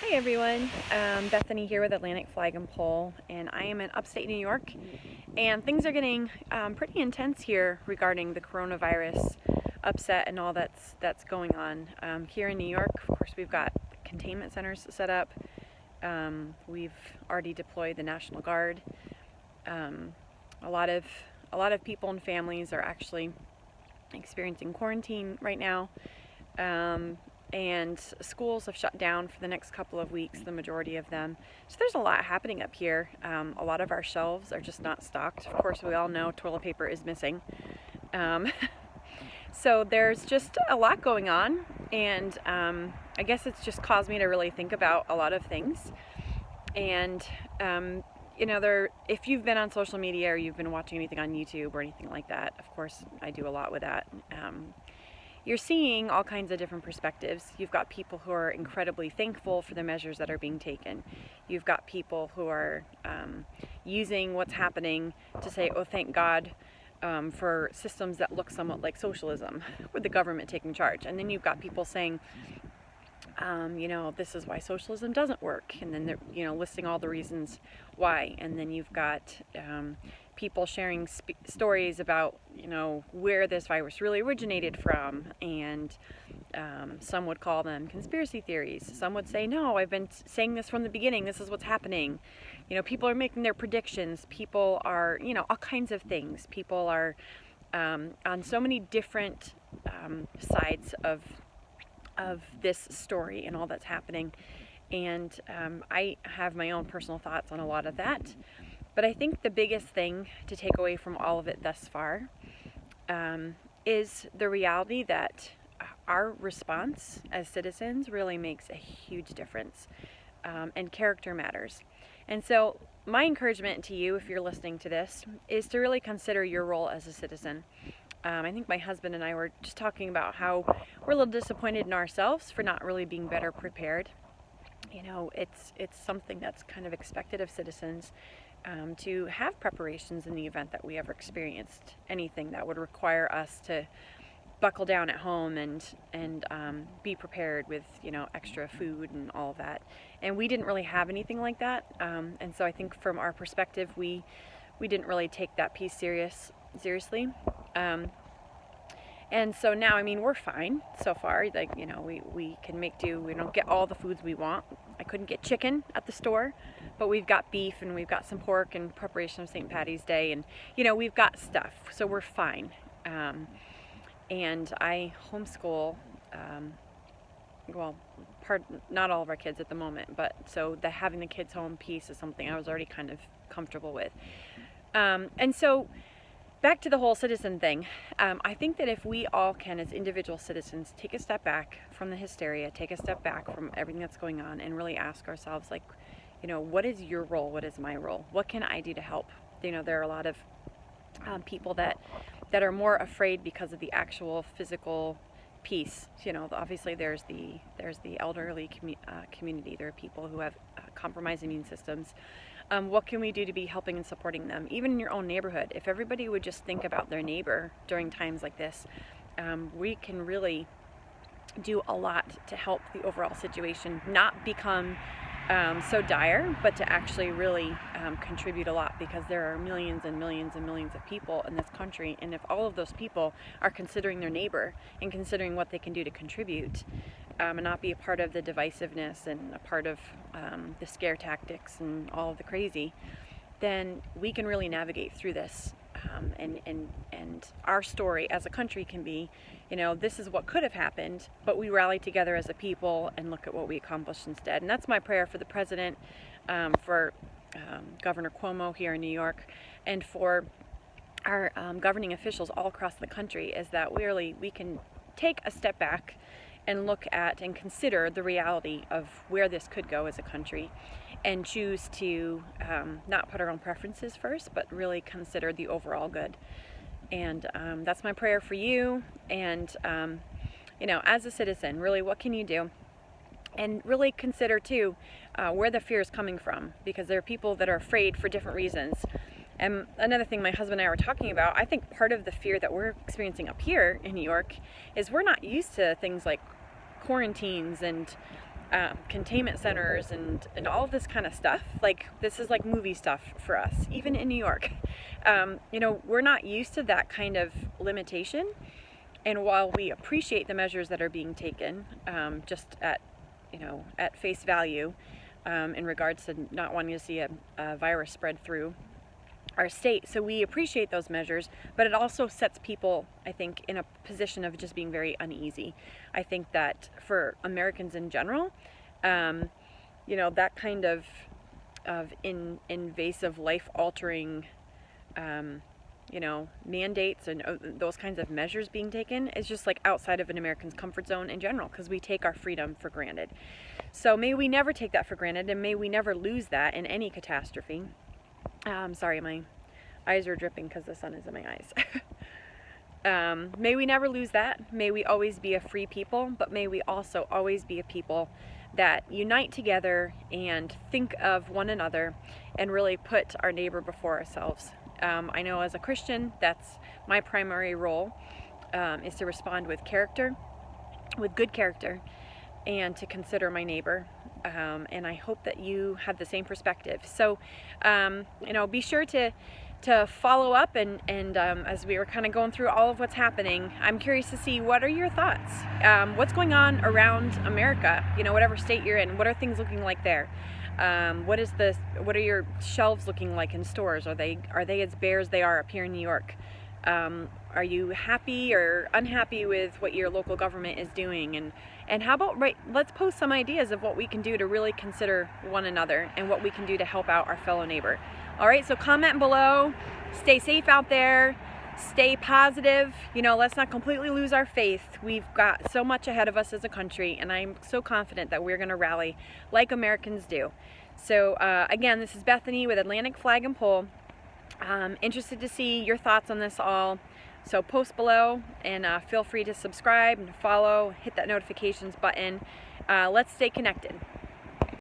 Hi everyone, Bethany here with Atlantic Flag and Pole, and I am in upstate New York, and things are getting pretty intense here regarding the coronavirus upset and all that's going on. Here in New York, of course, we've got containment centers set up. We've already deployed the National Guard. A lot of people and families are actually experiencing quarantine right now. And schools have shut down for the next couple of weeks, the majority of them. So there's a lot happening up here. A lot of our shelves are just not stocked. Of course, we all know toilet paper is missing. So there's just a lot going on, and I guess it's just caused me to really think about a lot of things. And if you've been on social media or you've been watching anything on YouTube or anything like that, of course I do a lot with that. You're seeing all kinds of different perspectives. You've got people who are incredibly thankful for the measures that are being taken. You've got people who are using what's happening to say, oh, thank God for systems that look somewhat like socialism, with the government taking charge. And then you've got people saying, this is why socialism doesn't work. And then they're, listing all the reasons why. And then you've got people sharing stories about, where this virus really originated from. And some would call them conspiracy theories. Some would say, no, I've been saying this from the beginning. This is what's happening. People are making their predictions. People are, all kinds of things. People are on so many different sides of this story and all that's happening. And I have my own personal thoughts on a lot of that. But I think the biggest thing to take away from all of it thus far is the reality that our response as citizens really makes a huge difference, and character matters. And so my encouragement to you, if you're listening to this, is to really consider your role as a citizen. I think my husband and I were just talking about how we're a little disappointed in ourselves for not really being better prepared. It's something that's kind of expected of citizens, to have preparations in the event that we ever experienced anything that would require us to buckle down at home and be prepared with extra food and all of that. And we didn't really have anything like that, and so I think from our perspective we didn't really take that piece seriously. And so now, we're fine so far. We can make do. We don't get all the foods we want. I couldn't get chicken at the store, but we've got beef and we've got some pork in preparation of St. Patty's Day, and we've got stuff, so we're fine. And I homeschool, not all of our kids at the moment, but so having the kids home piece is something I was already kind of comfortable with. And so back to the whole citizen thing, I think that if we all can, as individual citizens, take a step back from the hysteria, take a step back from everything that's going on, and really ask ourselves, what is your role? What is my role? What can I do to help? There are a lot of people that are more afraid because of the actual physical piece. Obviously there's the elderly community. There are people who have compromised immune systems. What can we do to be helping and supporting them? Even in your own neighborhood, if everybody would just think about their neighbor during times like this, we can really do a lot to help the overall situation not become so dire, but to actually really contribute a lot, because there are millions and millions and millions of people in this country, and if all of those people are considering their neighbor and considering what they can do to contribute, and not be a part of the divisiveness and a part of the scare tactics and all of the crazy, then we can really navigate through this. And our story as a country can be, this is what could have happened, but we rallied together as a people and look at what we accomplished instead. And that's my prayer for the president, for Governor Cuomo here in New York, and for our governing officials all across the country, is that we can take a step back and look at and consider the reality of where this could go as a country, and choose to not put our own preferences first, but really consider the overall good. And that's my prayer for you. And as a citizen, really, what can you do? And really consider too where the fear is coming from, because there are people that are afraid for different reasons. And another thing my husband and I were talking about, I think part of the fear that we're experiencing up here in New York is we're not used to things like quarantines and containment centers and all of this kind of stuff. Like, this is like movie stuff for us, even in New York. You know, we're not used to that kind of limitation. And while we appreciate the measures that are being taken, just at, you know, at face value, in regards to not wanting to see a virus spread through our state. So we appreciate those measures, but it also sets people, I think, in a position of just being very uneasy. I think that for Americans in general, you know, that kind of invasive, life-altering, you know, mandates and those kinds of measures being taken is just like outside of an American's comfort zone in general, because we take our freedom for granted. So may we never take that for granted, and may we never lose that in any catastrophe. Sorry, my eyes are dripping because the sun is in my eyes. May we never lose that. May we always be a free people, but may we also always be a people that unite together and think of one another and really put our neighbor before ourselves. I know as a Christian, that's my primary role, is to respond with character, with good character, and to consider my neighbor. And I hope that you have the same perspective. So, you know, be sure to follow up and as we were kind of going through all of what's happening, I'm curious to see, what are your thoughts? What's going on around America? You know, whatever state you're in, what are things looking like there? What are your shelves looking like in stores? Are they as bare as they are up here in New York? Are you happy or unhappy with what your local government is doing? And how about, let's post some ideas of what we can do to really consider one another and what we can do to help out our fellow neighbor. All right, so comment below. Stay safe out there. Stay positive. You know, let's not completely lose our faith. We've got so much ahead of us as a country, and I'm so confident that we're going to rally like Americans do. So again, this is Bethany with Atlantic Flag and Pole. Interested to see your thoughts on this all. So post below, and feel free to subscribe and follow, hit that notifications button. Let's stay connected.